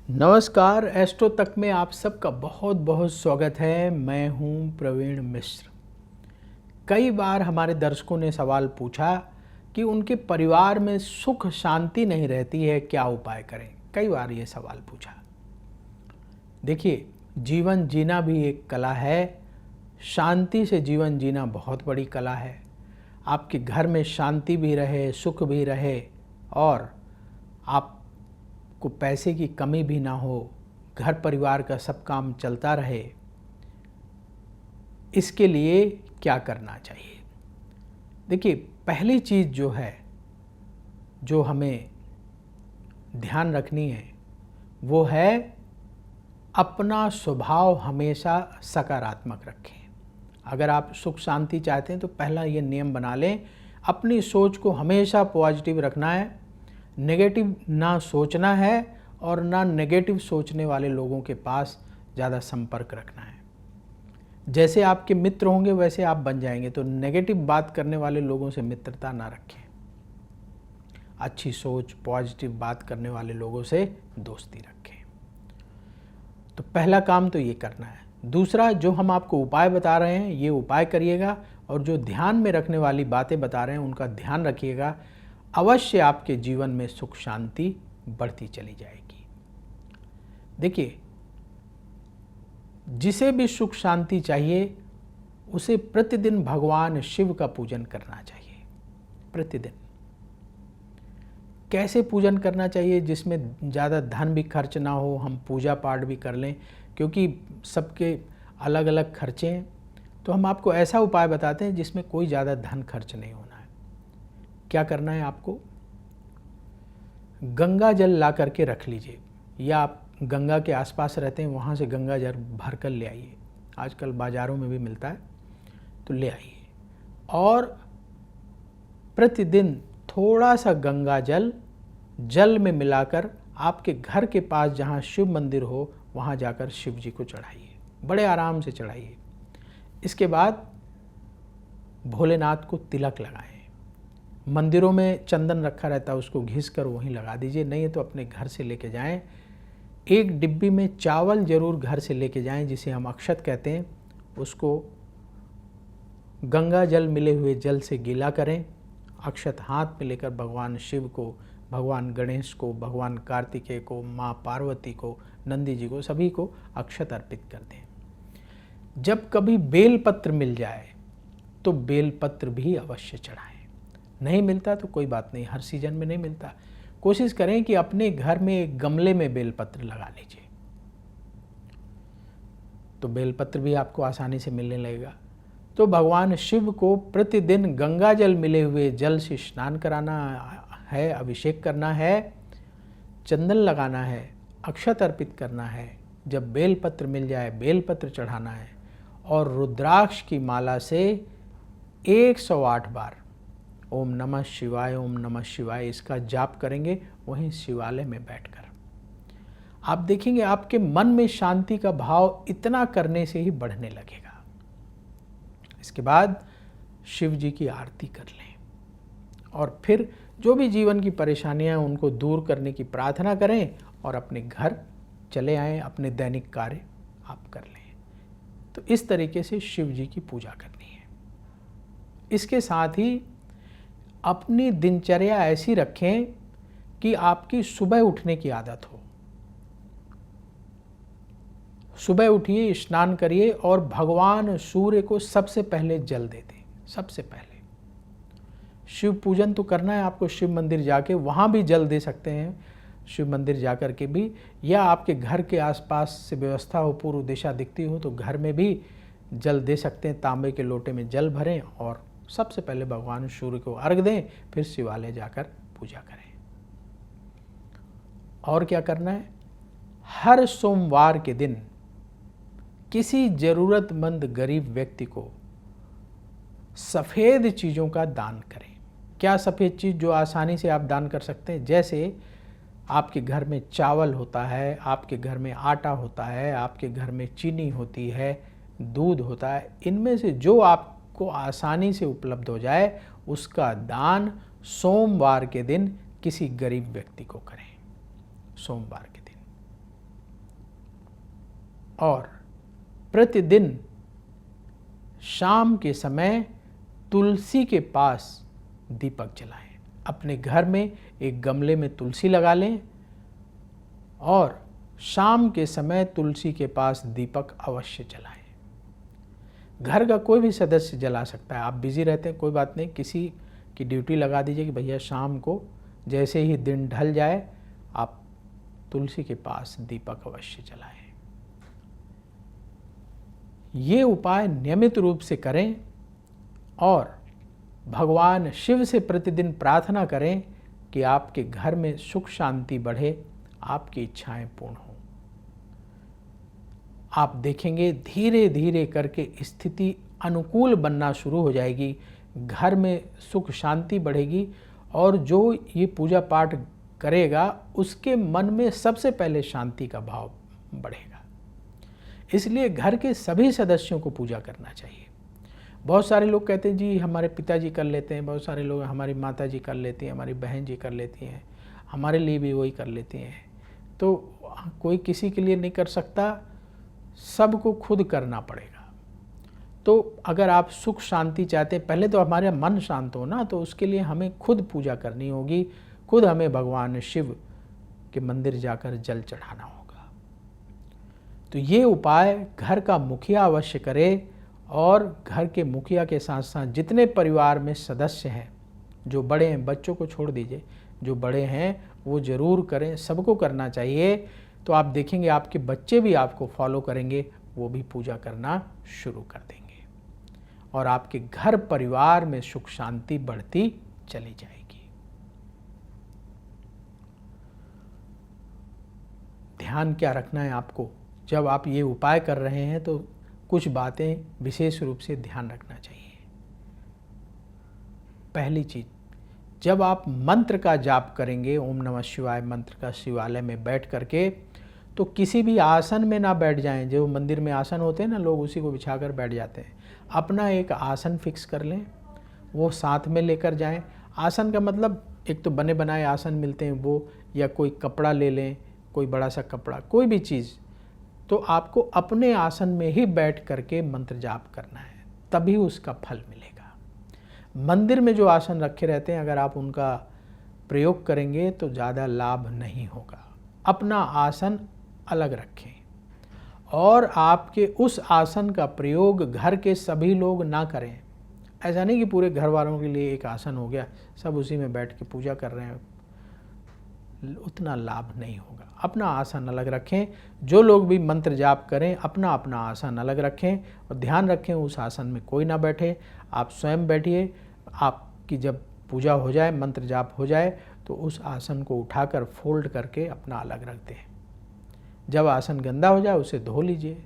नमस्कार, एस्ट्रो तक में आप सबका बहुत बहुत स्वागत है। मैं हूं प्रवीण मिश्र। कई बार हमारे दर्शकों ने सवाल पूछा कि उनके परिवार में सुख शांति नहीं रहती है, क्या उपाय करें। कई बार ये सवाल पूछा। देखिए, जीवन जीना भी एक कला है। शांति से जीवन जीना बहुत बड़ी कला है। आपके घर में शांति भी रहे, सुख भी रहे और आपको पैसे की कमी भी ना हो, घर परिवार का सब काम चलता रहे, इसके लिए क्या करना चाहिए। देखिए, पहली चीज़ जो है, जो हमें ध्यान रखनी है, वो है अपना स्वभाव हमेशा सकारात्मक रखें। अगर आप सुख शांति चाहते हैं तो पहला ये नियम बना लें, अपनी सोच को हमेशा पॉजिटिव रखना है। नेगेटिव ना सोचना है और ना नेगेटिव सोचने वाले लोगों के पास ज़्यादा संपर्क रखना है। जैसे आपके मित्र होंगे वैसे आप बन जाएंगे, तो नेगेटिव बात करने वाले लोगों से मित्रता ना रखें। अच्छी सोच, पॉजिटिव बात करने वाले लोगों से दोस्ती रखें। तो पहला काम तो ये करना है। दूसरा, जो हम आपको उपाय बता रहे हैं ये उपाय करिएगा, और जो ध्यान में रखने वाली बातें बता रहे हैं उनका ध्यान रखिएगा। अवश्य आपके जीवन में सुख शांति बढ़ती चली जाएगी। देखिए, जिसे भी सुख शांति चाहिए उसे प्रतिदिन भगवान शिव का पूजन करना चाहिए। प्रतिदिन कैसे पूजन करना चाहिए जिसमें ज़्यादा धन भी खर्च ना हो, हम पूजा पाठ भी कर लें, क्योंकि सबके अलग अलग खर्चे हैं। तो हम आपको ऐसा उपाय बताते हैं जिसमें कोई ज़्यादा धन खर्च नहीं होना है। क्या करना है आपको, गंगा जल ला करके रख लीजिए, या आप गंगा के आसपास रहते हैं वहाँ से गंगा जल भर कर ले आइए। आजकल बाज़ारों में भी मिलता है, तो ले आइए। और प्रतिदिन थोड़ा सा गंगा जल में मिलाकर आपके घर के पास जहाँ शिव मंदिर हो वहाँ जाकर शिव जी को चढ़ाइए। बड़े आराम से चढ़ाइए। इसके बाद भोलेनाथ को तिलक लगाएं। मंदिरों में चंदन रखा रहता है, उसको घिस कर वहीं लगा दीजिए। नहीं है तो अपने घर से लेके जाएं। एक डिब्बी में चावल जरूर घर से लेके जाएं, जिसे हम अक्षत कहते हैं। उसको गंगा जल मिले हुए जल से गीला करें। अक्षत हाथ में लेकर भगवान शिव को, भगवान गणेश को, भगवान कार्तिकेय को, माँ पार्वती को, नंदी जी को, सभी को अक्षत अर्पित कर दें। जब कभी बेलपत्र मिल जाए तो बेलपत्र भी अवश्य चढ़ाएं। नहीं मिलता तो कोई बात नहीं, हर सीजन में नहीं मिलता। कोशिश करें कि अपने घर में एक गमले में बेलपत्र लगा लीजिए, तो बेलपत्र भी आपको आसानी से मिलने लगेगा। तो भगवान शिव को प्रतिदिन गंगा जल मिले हुए जल से स्नान कराना है, अभिषेक करना है, चंदन लगाना है, अक्षत अर्पित करना है। जब बेलपत्र मिल जाए बेलपत्र चढ़ाना है, और रुद्राक्ष की माला से 108 बार ओम नमः शिवाय, ओम नमः शिवाय इसका जाप करेंगे, वहीं शिवालय में बैठकर। आप देखेंगे आपके मन में शांति का भाव इतना करने से ही बढ़ने लगेगा। इसके बाद शिव जी की आरती कर लें, और फिर जो भी जीवन की परेशानियां हैं उनको दूर करने की प्रार्थना करें, और अपने घर चले आएं। अपने दैनिक कार्य आप कर लें। तो इस तरीके से शिव जी की पूजा करनी है। इसके साथ ही अपनी दिनचर्या ऐसी रखें कि आपकी सुबह उठने की आदत हो। सुबह उठिए, स्नान करिए, और भगवान सूर्य को सबसे पहले जल दे दें। सबसे पहले शिव पूजन तो करना है आपको। शिव मंदिर जाके वहाँ भी जल दे सकते हैं, शिव मंदिर जाकर के भी, या आपके घर के आसपास से व्यवस्था हो, पूर्व दिशा दिखती हो तो घर में भी जल दे सकते हैं। तांबे के लोटे में जल भरें और सबसे पहले भगवान सूर्य को अर्घ दें, फिर शिवालय जाकर पूजा करें। और क्या करना है, हर सोमवार के दिन किसी जरूरतमंद गरीब व्यक्ति को सफ़ेद चीज़ों का दान करें। क्या सफ़ेद चीज़ जो आसानी से आप दान कर सकते हैं, जैसे आपके घर में चावल होता है, आपके घर में आटा होता है, आपके घर में चीनी होती है, दूध होता है, इनमें से जो आपको आसानी से उपलब्ध हो जाए उसका दान सोमवार के दिन किसी गरीब व्यक्ति को करें। सोमवार के दिन और प्रतिदिन शाम के समय तुलसी के पास दीपक जलाएं। अपने घर में एक गमले में तुलसी लगा लें और शाम के समय तुलसी के पास दीपक अवश्य जलाएं। घर का कोई भी सदस्य जला सकता है। आप बिजी रहते हैं, कोई बात नहीं, किसी की ड्यूटी लगा दीजिए कि भैया शाम को जैसे ही दिन ढल जाए आप तुलसी के पास दीपक अवश्य जलाएं। ये उपाय नियमित रूप से करें और भगवान शिव से प्रतिदिन प्रार्थना करें कि आपके घर में सुख शांति बढ़े, आपकी इच्छाएं पूर्ण हों। आप देखेंगे धीरे धीरे करके स्थिति अनुकूल बनना शुरू हो जाएगी, घर में सुख शांति बढ़ेगी और जो ये पूजा पाठ करेगा उसके मन में सबसे पहले शांति का भाव बढ़ेगा। इसलिए घर के सभी सदस्यों को पूजा करना चाहिए। बहुत सारे लोग कहते हैं जी हमारे पिताजी कर लेते हैं, बहुत सारे लोग हमारी माता जी कर लेती हैं, हमारी बहन जी कर लेती हैं, हमारे लिए भी वही कर लेती हैं। तो कोई किसी के लिए नहीं कर सकता, सबको खुद करना पड़ेगा। तो अगर आप सुख शांति चाहते हैं, पहले तो हमारा मन शांत हो ना, तो उसके लिए हमें खुद पूजा करनी होगी, खुद हमें भगवान शिव के मंदिर जाकर जल चढ़ाना होगा। तो ये उपाय घर का मुखिया अवश्य करे और घर के मुखिया के साथ साथ जितने परिवार में सदस्य हैं, जो बड़े हैं, बच्चों को छोड़ दीजिए, जो बड़े हैं वो ज़रूर करें, सबको करना चाहिए। तो आप देखेंगे आपके बच्चे भी आपको फॉलो करेंगे, वो भी पूजा करना शुरू कर देंगे और आपके घर परिवार में सुख शांति बढ़ती चली जाएगी। ध्यान क्या रखना है आपको, जब आप ये उपाय कर रहे हैं तो कुछ बातें विशेष रूप से ध्यान रखना चाहिए। पहली चीज, जब आप मंत्र का जाप करेंगे, ओम नमः शिवाय मंत्र का शिवालय में बैठ करके, तो किसी भी आसन में ना बैठ जाएं। जो मंदिर में आसन होते हैं ना, लोग उसी को बिछाकर बैठ जाते हैं। अपना एक आसन फिक्स कर लें, वो साथ में लेकर जाएं। आसन का मतलब एक तो बने बनाए आसन मिलते हैं वो, या कोई कपड़ा ले लें, कोई बड़ा सा कपड़ा, कोई भी चीज़। तो आपको अपने आसन में ही बैठ करके मंत्र जाप करना है, तभी उसका फल मिलेगा। मंदिर में जो आसन रखे रहते हैं, अगर आप उनका प्रयोग करेंगे तो ज़्यादा लाभ नहीं होगा। अपना आसन अलग रखें और आपके उस आसन का प्रयोग घर के सभी लोग ना करें। ऐसा नहीं कि पूरे घर वालों के लिए एक आसन हो गया, सब उसी में बैठ के पूजा कर रहे हैं, उतना लाभ नहीं होगा। अपना आसन अलग रखें। जो लोग भी मंत्र जाप करें, अपना अपना आसन अलग रखें और ध्यान रखें उस आसन में कोई ना बैठे, आप स्वयं बैठिए। आपकी जब पूजा हो जाए, मंत्र जाप हो जाए, तो उस आसन को उठाकर फोल्ड करके अपना अलग रख दें। जब आसन गंदा हो जाए उसे धो लीजिए।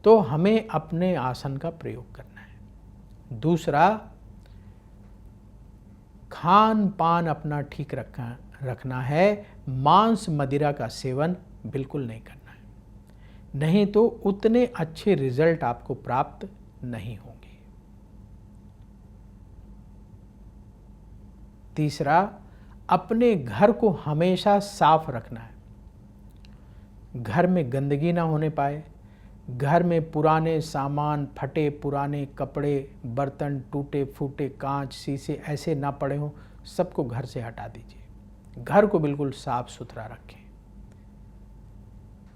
तो हमें अपने आसन का प्रयोग करना है। दूसरा, खान पान अपना ठीक रखना है। मांस मदिरा का सेवन बिल्कुल नहीं करना है, नहीं तो उतने अच्छे रिजल्ट आपको प्राप्त नहीं होंगे। तीसरा, अपने घर को हमेशा साफ रखना है। घर में गंदगी ना होने पाए, घर में पुराने सामान, फटे पुराने कपड़े, बर्तन, टूटे फूटे कांच, शीशे ऐसे ना पड़े हों, सबको घर से हटा दीजिए। घर को बिल्कुल साफ सुथरा रखें।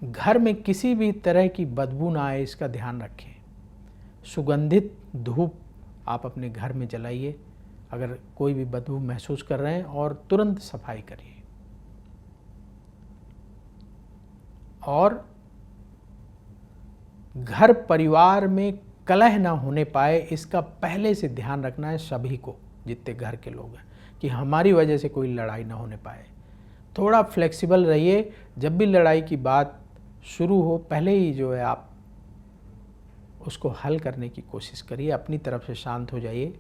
घर में किसी भी तरह की बदबू ना आए, इसका ध्यान रखें। सुगंधित धूप आप अपने घर में जलाइए अगर कोई भी बदबू महसूस कर रहे हैं, और तुरंत सफाई करिए। और घर परिवार में कलह ना होने पाए, इसका पहले से ध्यान रखना है सभी को, जितने घर के लोग हैं, कि हमारी वजह से कोई लड़ाई ना होने पाए। थोड़ा फ्लेक्सिबल रहिए। जब भी लड़ाई की बात शुरू हो, पहले ही जो है आप उसको हल करने की कोशिश करिए। अपनी तरफ से शांत हो जाइए।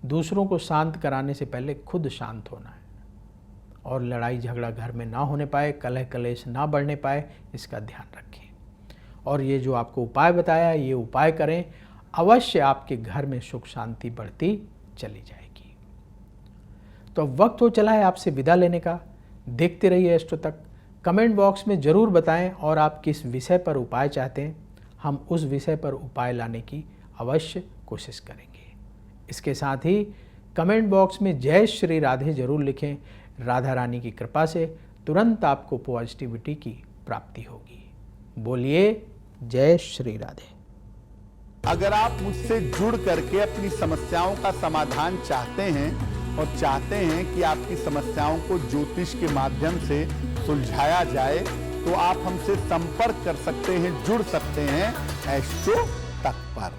दूसरों को शांत कराने से पहले खुद शांत होना है। और लड़ाई झगड़ा घर में ना होने पाए, कलह कलेश ना बढ़ने पाए, इसका ध्यान रखें। और ये जो आपको उपाय बताया, ये उपाय करें, अवश्य आपके घर में सुख शांति बढ़ती चली जाएगी। तो अब वक्त हो चला है आपसे विदा लेने का। देखते रहिए एस्ट्रो तक। कमेंट बॉक्स में ज़रूर बताएं और आप किस विषय पर उपाय चाहते हैं, हम उस विषय पर उपाय लाने की अवश्य कोशिश करेंगे। इसके साथ ही कमेंट बॉक्स में जय श्री राधे जरूर लिखें। राधा रानी की कृपा से तुरंत आपको पॉजिटिविटी की प्राप्ति होगी। बोलिए जय श्री राधे। अगर आप मुझसे जुड़ करके अपनी समस्याओं का समाधान चाहते हैं और चाहते हैं कि आपकी समस्याओं को ज्योतिष के माध्यम से सुलझाया जाए, तो आप हमसे संपर्क कर सकते हैं, जुड़ सकते हैं एस्ट्रो तक पर।